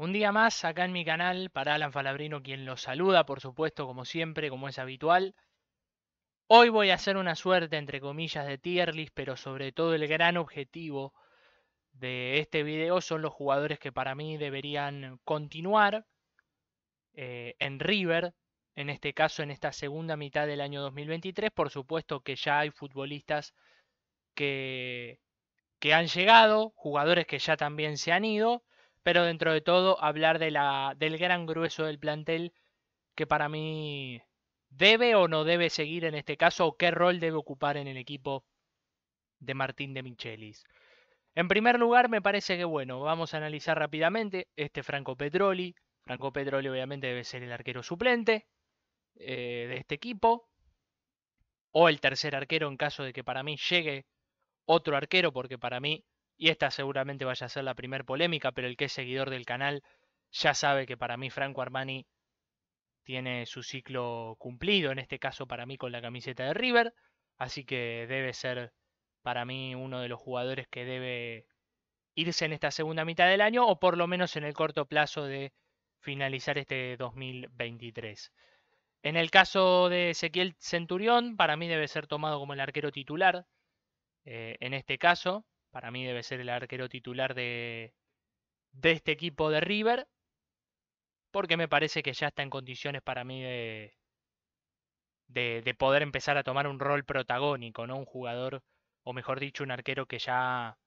Un día más acá en mi canal para Alan Falabrino, quien los saluda, por supuesto, como siempre, como es habitual. Hoy voy a hacer una suerte, entre comillas, de tier list, pero sobre todo el gran objetivo de este video son los jugadores que para mí deberían continuar en River, en este caso en esta segunda mitad del año 2023. Por supuesto que ya hay futbolistas que que han llegado, jugadores que ya también se han ido, pero dentro de todo hablar del gran grueso del plantel que para mí debe o no debe seguir en este caso, o qué rol debe ocupar en el equipo de Martín de Michelis. En primer lugar, me parece que bueno, vamos a analizar rápidamente este Franco Petroli. Franco Petroli obviamente debe ser el arquero suplente de este equipo, o el tercer arquero en caso de que para mí llegue otro arquero, porque para mí, y esta seguramente vaya a ser la primer polémica, pero el que es seguidor del canal ya sabe que para mí Franco Armani tiene su ciclo cumplido, en este caso para mí con la camiseta de River, así que debe ser para mí uno de los jugadores que debe irse en esta segunda mitad del año, o por lo menos en el corto plazo de finalizar este 2023. En el caso de Ezequiel Centurión, para mí debe ser tomado como el arquero titular. En este caso, para mí debe ser el arquero titular de este equipo de River, porque me parece que ya está en condiciones para mí de poder empezar a tomar un rol protagónico, ¿no? Un jugador, o mejor dicho, un arquero que ya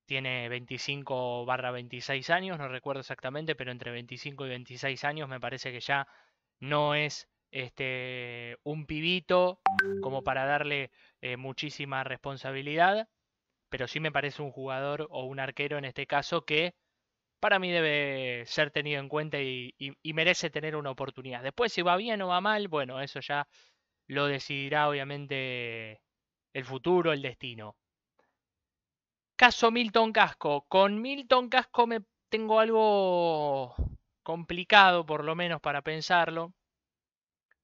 tiene 25/26 años, no recuerdo exactamente, pero entre 25 y 26 años me parece que ya no es un pibito como para darle muchísima responsabilidad, pero sí me parece un jugador o un arquero en este caso que para mí debe ser tenido en cuenta y merece tener una oportunidad. Después si va bien o va mal, bueno, eso ya lo decidirá obviamente el futuro, el destino. Caso Milton Casco. Con Milton Casco me tengo algo complicado, por lo menos para pensarlo.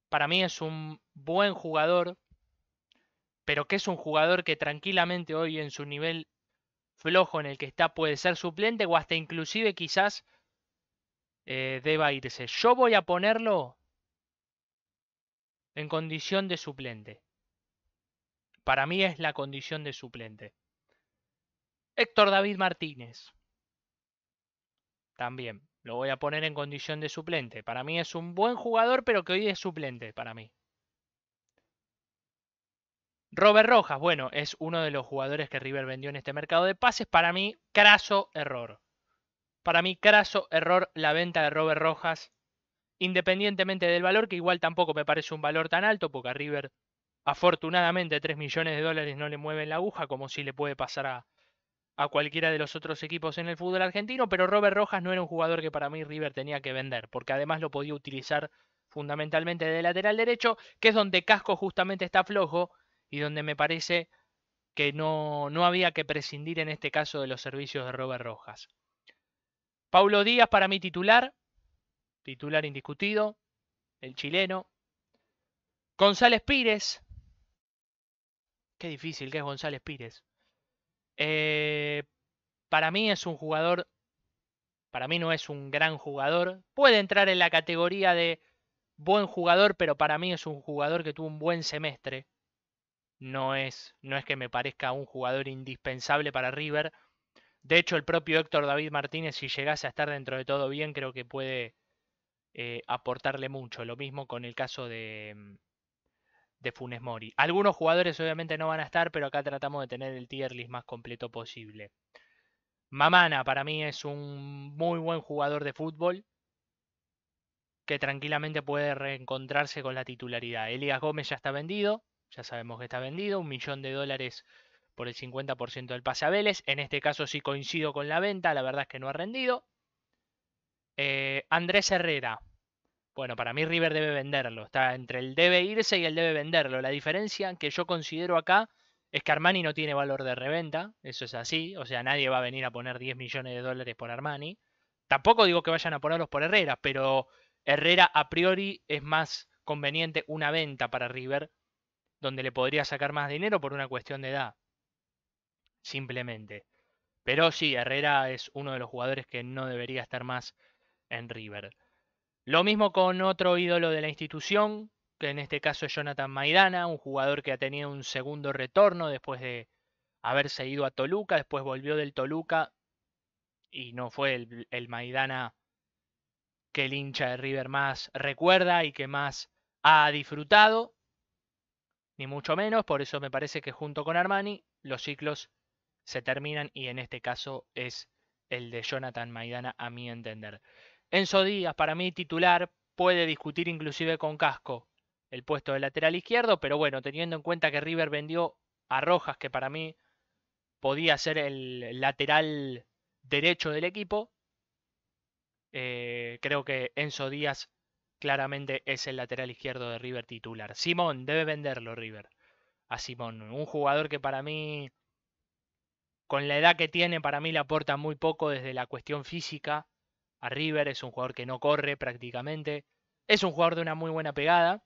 Para mí es un buen jugador, pero que es un jugador que tranquilamente hoy en su nivel flojo en el que está puede ser suplente o hasta inclusive quizás deba irse. Yo voy a ponerlo en condición de suplente. Para mí es la condición de suplente. Héctor David Martínez. También lo voy a poner en condición de suplente. Para mí es un buen jugador, pero que hoy es suplente para mí. Robert Rojas, bueno, es uno de los jugadores que River vendió en este mercado de pases. Para mí, craso error. Para mí, craso error la venta de Robert Rojas, independientemente del valor, que igual tampoco me parece un valor tan alto, porque a River afortunadamente 3 millones de dólares no le mueven la aguja, como si le puede pasar a cualquiera de los otros equipos en el fútbol argentino, pero Robert Rojas no era un jugador que para mí River tenía que vender, porque además lo podía utilizar fundamentalmente de lateral derecho, que es donde Casco justamente está flojo y donde me parece que no había que prescindir en este caso de los servicios de Robert Rojas. Paulo Díaz para mí titular indiscutido, el chileno. González Pires, qué difícil que es González Pires. Eh, para mí es un jugador, para mí no es un gran jugador. Puede entrar en la categoría de buen jugador, pero para mí es un jugador que tuvo un buen semestre. No es que me parezca un jugador indispensable para River. De hecho, el propio Héctor David Martínez, si llegase a estar dentro de todo bien, creo que puede aportarle mucho. Lo mismo con el caso de Funes Mori. Algunos jugadores obviamente no van a estar, pero acá tratamos de tener el tier list más completo posible. Mamana para mí es un muy buen jugador de fútbol que tranquilamente puede reencontrarse con la titularidad. Elías Gómez ya está vendido, ya sabemos que está vendido, $1 millón por el 50% del pase a Vélez. En este caso sí coincido con la venta, la verdad es que no ha rendido. Andrés Herrera. Bueno, para mí River debe venderlo. Está entre el debe irse y el debe venderlo. La diferencia que yo considero acá es que Armani no tiene valor de reventa. Eso es así. O sea, nadie va a venir a poner 10 millones de dólares por Armani. Tampoco digo que vayan a ponerlos por Herrera, pero Herrera a priori es más conveniente una venta para River, donde le podría sacar más dinero por una cuestión de edad. Simplemente. Pero sí, Herrera es uno de los jugadores que no debería estar más en River. Lo mismo con otro ídolo de la institución, que en este caso es Jonathan Maidana, un jugador que ha tenido un segundo retorno después de haberse ido a Toluca, después volvió del Toluca y no fue el Maidana que el hincha de River más recuerda y que más ha disfrutado, ni mucho menos, por eso me parece que junto con Armani los ciclos se terminan y en este caso es el de Jonathan Maidana a mi entender. Enzo Díaz, para mí titular, puede discutir inclusive con Casco el puesto de lateral izquierdo, pero bueno, teniendo en cuenta que River vendió a Rojas, que para mí podía ser el lateral derecho del equipo, creo que Enzo Díaz claramente es el lateral izquierdo de River titular. Simón, debe venderlo River. A Simón, un jugador que para mí, con la edad que tiene, para mí le aporta muy poco desde la cuestión física a River. Es un jugador que no corre prácticamente. Es un jugador de una muy buena pegada.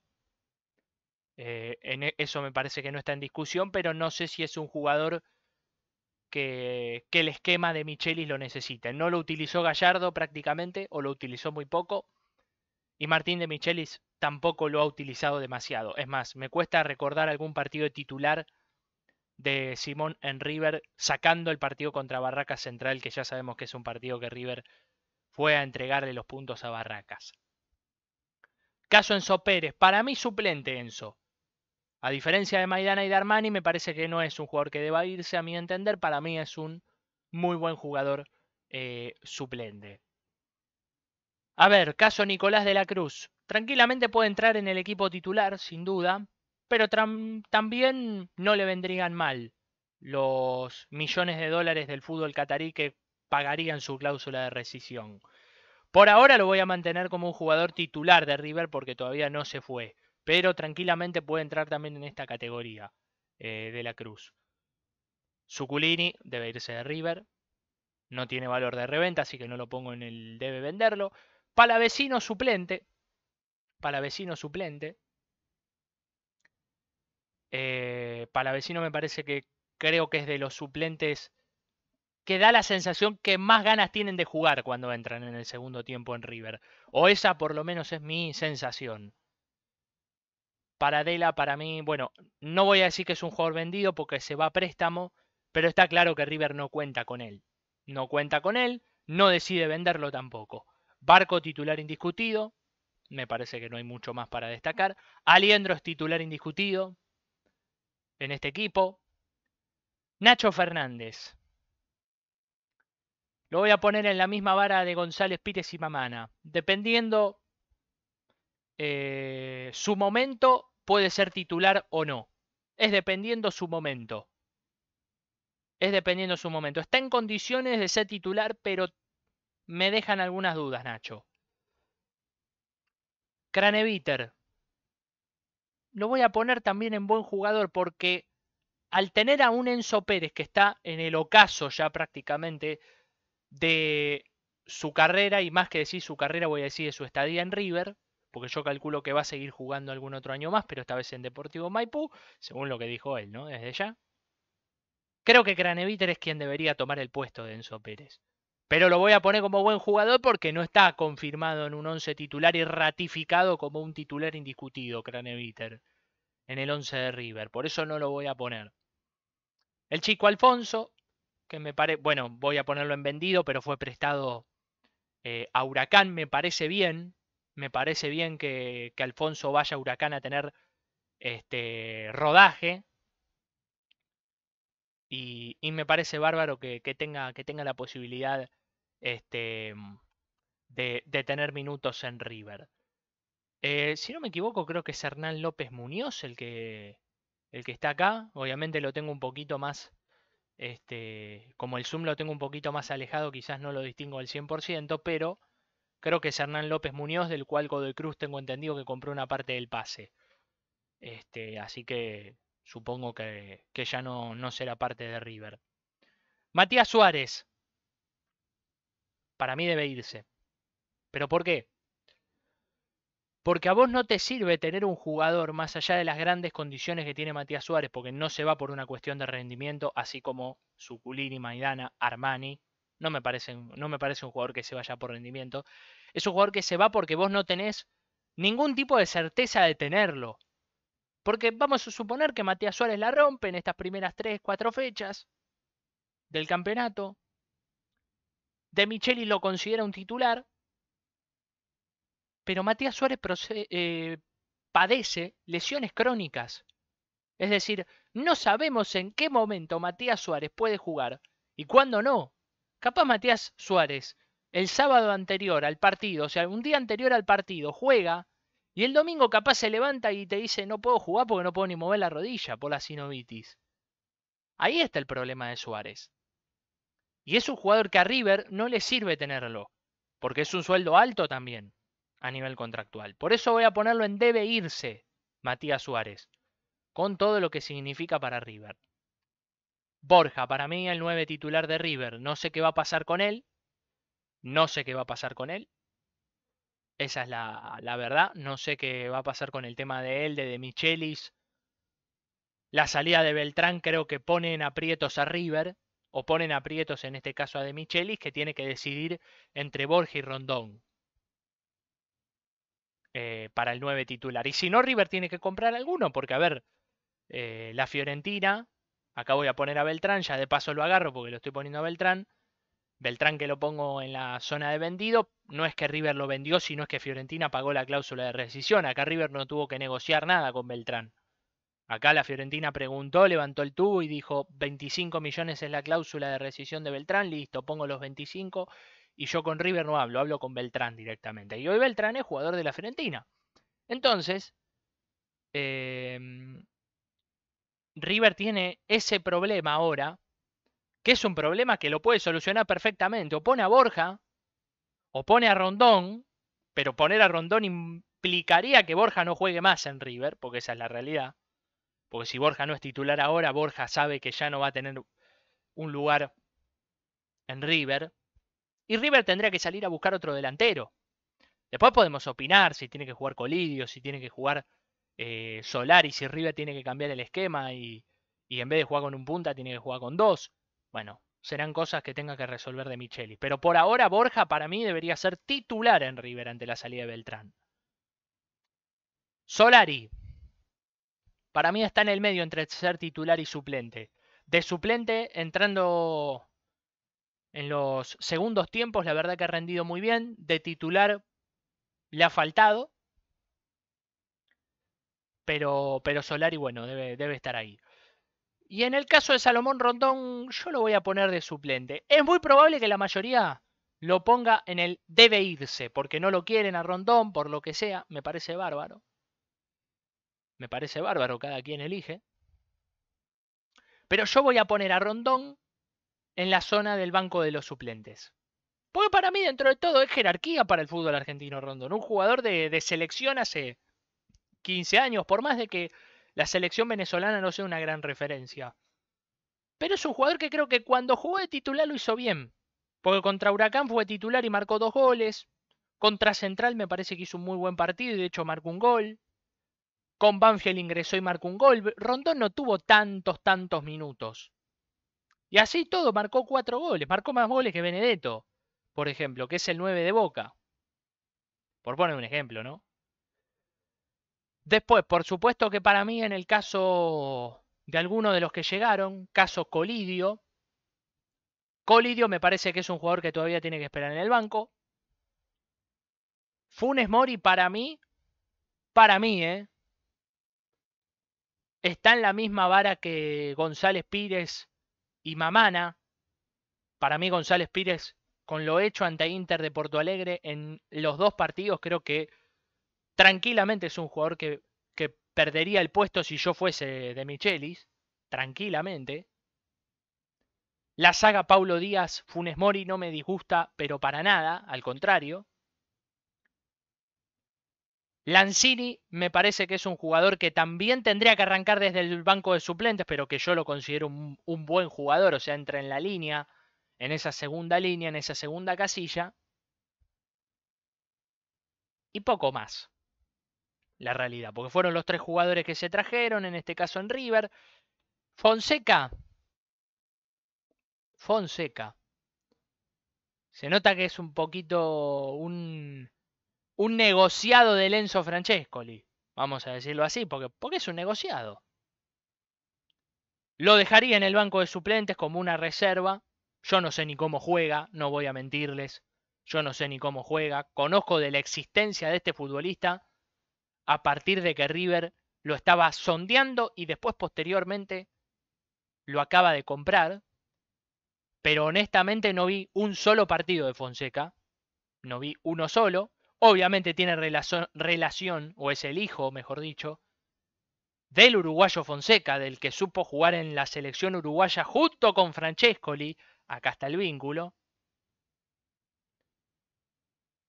Eso me parece que no está en discusión, pero no sé si es un jugador que el esquema de Michelis lo necesite. No lo utilizó Gallardo prácticamente, o lo utilizó muy poco, y Martín de Michelis tampoco lo ha utilizado demasiado. Es más, me cuesta recordar algún partido de titular de Simón en River, sacando el partido contra Barracas Central, que ya sabemos que es un partido que River fue a entregarle los puntos a Barracas. Caso Enzo Pérez, para mí suplente Enzo. A diferencia de Maidana y de Armani, me parece que no es un jugador que deba irse, a mi entender. Para mí es un muy buen jugador suplente. A ver, caso Nicolás de la Cruz. Tranquilamente puede entrar en el equipo titular, sin duda, pero también no le vendrían mal los millones de dólares del fútbol catarí que pagarían su cláusula de rescisión. Por ahora lo voy a mantener como un jugador titular de River porque todavía no se fue, pero tranquilamente puede entrar también en esta categoría de la Cruz. Zuculini debe irse de River, no tiene valor de reventa, así que no lo pongo en el debe venderlo. Palavecino suplente. Palavecino suplente. Palavecino me parece que creo que es de los suplentes que da la sensación que más ganas tienen de jugar cuando entran en el segundo tiempo en River. O esa por lo menos es mi sensación. Paradela para mí, bueno, no voy a decir que es un jugador vendido porque se va a préstamo, pero está claro que River no cuenta con él. No cuenta con él, no decide venderlo tampoco. Barco titular indiscutido, me parece que no hay mucho más para destacar. Aliendro es titular indiscutido en este equipo. Nacho Fernández. Lo voy a poner en la misma vara de González Pírez y Mamana. Dependiendo su momento, puede ser titular o no. Es dependiendo su momento. Es dependiendo su momento. Está en condiciones de ser titular, pero me dejan algunas dudas, Nacho. Craneviter. Lo voy a poner también en buen jugador porque al tener a un Enzo Pérez que está en el ocaso ya prácticamente de su carrera, y más que decir su carrera voy a decir de su estadía en River, porque yo calculo que va a seguir jugando algún otro año más, pero esta vez en Deportivo Maipú, según lo que dijo él, ¿no? Desde ya. Creo que Craneviter es quien debería tomar el puesto de Enzo Pérez. Pero lo voy a poner como buen jugador porque no está confirmado en un 11 titular y ratificado como un titular indiscutido, Craneviter, en el 11 de River. Por eso no lo voy a poner. El chico Alfonso, que me parece, bueno, voy a ponerlo en vendido, pero fue prestado a Huracán, me parece bien. Me parece bien que Alfonso vaya a Huracán a tener rodaje. Y me parece bárbaro que tenga la posibilidad de tener minutos en River. Si no me equivoco, creo que es Hernán López Muñoz el que está acá. Obviamente lo tengo un poquito más, como el Zoom lo tengo un poquito más alejado, quizás no lo distingo al 100%, pero creo que es Hernán López Muñoz, del cual Godoy Cruz tengo entendido que compró una parte del pase. Así que supongo que ya no será parte de River. Matías Suárez, para mí debe irse. ¿Pero por qué? Porque a vos no te sirve tener un jugador más allá de las grandes condiciones que tiene Matías Suárez, porque no se va por una cuestión de rendimiento, así como Zuculini, Maidana, Armani. No me parece un jugador que se vaya por rendimiento. Es un jugador que se va porque vos no tenés ningún tipo de certeza de tenerlo. Porque vamos a suponer que Matías Suárez la rompe en estas primeras 3, 4 fechas del campeonato. De Micheli lo considera un titular. Pero Matías Suárez padece lesiones crónicas. Es decir, no sabemos en qué momento Matías Suárez puede jugar y cuándo no. Capaz Matías Suárez el sábado anterior al partido, o sea, un día anterior al partido, juega y el domingo capaz se levanta y te dice no puedo jugar porque no puedo ni mover la rodilla por la sinovitis. Ahí está el problema de Suárez. Y es un jugador que a River no le sirve tenerlo, porque es un sueldo alto también a nivel contractual. Por eso voy a ponerlo en debe irse Matías Suárez, con todo lo que significa para River. Borja, para mí el 9 titular de River. No sé qué va a pasar con él. No sé qué va a pasar con él. Esa es la verdad. No sé qué va a pasar con el tema de él, de Michelis. La salida de Beltrán creo que pone en aprietos a River. O ponen aprietos en este caso a De Michelis, que tiene que decidir entre Borja y Rondón. Para el 9 titular. Y si no, River tiene que comprar alguno. Porque, a ver, la Fiorentina. Acá voy a poner a Beltrán. Ya de paso lo agarro porque lo estoy poniendo a Beltrán. Beltrán que lo pongo en la zona de vendido, no es que River lo vendió, sino es que Fiorentina pagó la cláusula de rescisión. Acá River no tuvo que negociar nada con Beltrán. Acá la Fiorentina preguntó, levantó el tubo y dijo 25 millones es la cláusula de rescisión de Beltrán, listo, pongo los 25 y yo con River no hablo, hablo con Beltrán directamente. Y hoy Beltrán es jugador de la Fiorentina. Entonces, River tiene ese problema ahora, que es un problema que lo puede solucionar perfectamente. O pone a Borja, o pone a Rondón, pero poner a Rondón implicaría que Borja no juegue más en River, porque esa es la realidad. Porque si Borja no es titular ahora, Borja sabe que ya no va a tener un lugar en River. Y River tendría que salir a buscar otro delantero. Después podemos opinar si tiene que jugar Colidio, si tiene que jugar Solari, si River tiene que cambiar el esquema y en vez de jugar con un punta tiene que jugar con dos. Bueno, serán cosas que tenga que resolver de Micheli. Pero por ahora Borja para mí debería ser titular en River ante la salida de Beltrán. Solari, para mí está en el medio entre ser titular y suplente. De suplente, entrando en los segundos tiempos, la verdad que ha rendido muy bien. De titular le ha faltado. Pero Solari, bueno, debe estar ahí. Y en el caso de Salomón Rondón, yo lo voy a poner de suplente. Es muy probable que la mayoría lo ponga en el debe irse, porque no lo quieren a Rondón, por lo que sea. Me parece bárbaro. Me parece bárbaro, cada quien elige. Pero yo voy a poner a Rondón en la zona del banco de los suplentes. Porque para mí, dentro de todo, es jerarquía para el fútbol argentino Rondón. Un jugador de selección hace 15 años, por más de que la selección venezolana no sea una gran referencia. Pero es un jugador que creo que cuando jugó de titular lo hizo bien. Porque contra Huracán fue titular y marcó 2 goles. Contra Central me parece que hizo un muy buen partido y de hecho marcó un gol. Con Banfield ingresó y marcó un gol. Rondón no tuvo tantos minutos. Y así todo, marcó 4 goles. Marcó más goles que Benedetto, por ejemplo, que es el 9 de Boca. Por poner un ejemplo, ¿no? Después, por supuesto que para mí en el caso de alguno de los que llegaron, caso Colidio, Colidio me parece que es un jugador que todavía tiene que esperar en el banco. Funes Mori para mí, está en la misma vara que González Pires y Mamana. Para mí González Pires, con lo hecho ante Inter de Porto Alegre en los 2 partidos, creo que tranquilamente es un jugador que perdería el puesto si yo fuese de Michelis. Tranquilamente. La saga Paulo Díaz, Funes Mori no me disgusta, pero para nada, al contrario. Lanzini me parece que es un jugador que también tendría que arrancar desde el banco de suplentes, pero que yo lo considero un buen jugador, o sea, entra en la línea, en esa segunda línea, en esa segunda casilla. Y poco más, la realidad, porque fueron los 3 jugadores que se trajeron, en este caso en River. Fonseca. Se nota que es un poquito un negociado de Enzo Francescoli. Vamos a decirlo así, porque es un negociado. Lo dejaría en el banco de suplentes como una reserva. Yo no sé ni cómo juega, no voy a mentirles. Yo no sé ni cómo juega. Conozco de la existencia de este futbolista a partir de que River lo estaba sondeando y después posteriormente lo acaba de comprar. Pero honestamente no vi un solo partido de Fonseca. No vi uno solo. Obviamente tiene relación, o es el hijo, mejor dicho, del uruguayo Fonseca, del que supo jugar en la selección uruguaya junto con Francescoli. Acá está el vínculo.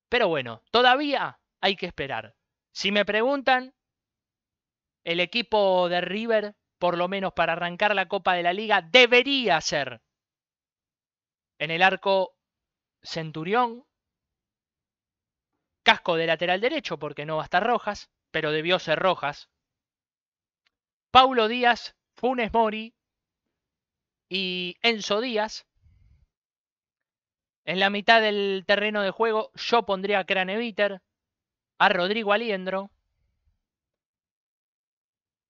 Pero bueno, todavía hay que esperar. Si me preguntan, el equipo de River, por lo menos para arrancar la Copa de la Liga, debería ser en el arco Centurión, Casco de lateral derecho, porque no va a estar Rojas, pero debió ser Rojas, Paulo Díaz, Funes Mori y Enzo Díaz. En la mitad del terreno de juego yo pondría a Craneviter, a Rodrigo Aliendro.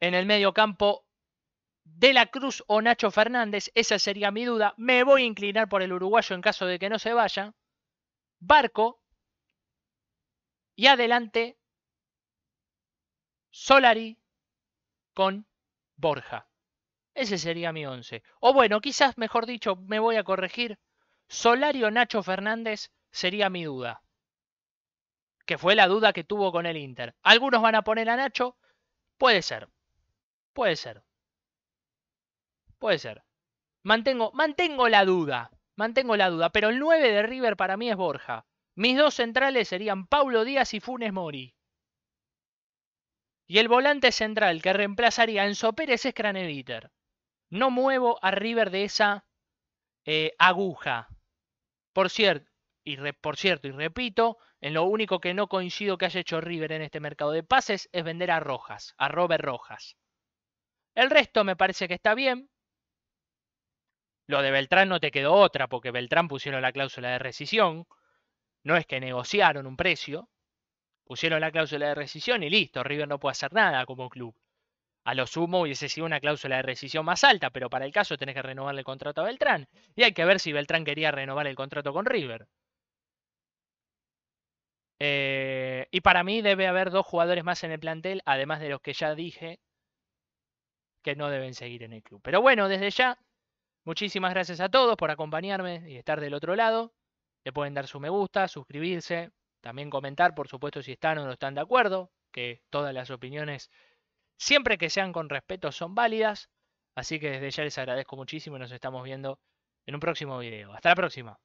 En el medio campo, De la Cruz o Nacho Fernández, esa sería mi duda. Me voy a inclinar por el uruguayo en caso de que no se vaya. Barco. Y adelante, Solari con Borja. Ese sería mi 11. O bueno, quizás, mejor dicho, me voy a corregir. Solari o Nacho Fernández sería mi duda. Que fue la duda que tuvo con el Inter. Algunos van a poner a Nacho. Puede ser. Puede ser. Puede ser. Mantengo la duda. Mantengo la duda. Pero el 9 de River para mí es Borja. Mis dos centrales serían Paulo Díaz y Funes Mori. Y el volante central que reemplazaría a Enzo Pérez es Craneviter. No muevo a River de esa aguja. Por cierto, y repito, en lo único que no coincido que haya hecho River en este mercado de pases es vender a Rojas, a Robert Rojas. El resto me parece que está bien. Lo de Beltrán no te quedó otra, porque Beltrán pusieron la cláusula de rescisión. No es que negociaron un precio. Pusieron la cláusula de rescisión y listo. River no puede hacer nada como club. A lo sumo hubiese sido una cláusula de rescisión más alta, pero para el caso tenés que renovarle el contrato a Beltrán. Y hay que ver si Beltrán quería renovar el contrato con River. Y para mí debe haber dos jugadores más en el plantel, además de los que ya dije que no deben seguir en el club. Pero bueno, desde ya, muchísimas gracias a todos por acompañarme y estar del otro lado. Le pueden dar su me gusta, suscribirse, también comentar, por supuesto, si están o no están de acuerdo, que todas las opiniones, siempre que sean con respeto, son válidas. Así que desde ya les agradezco muchísimo y nos estamos viendo en un próximo video. Hasta la próxima.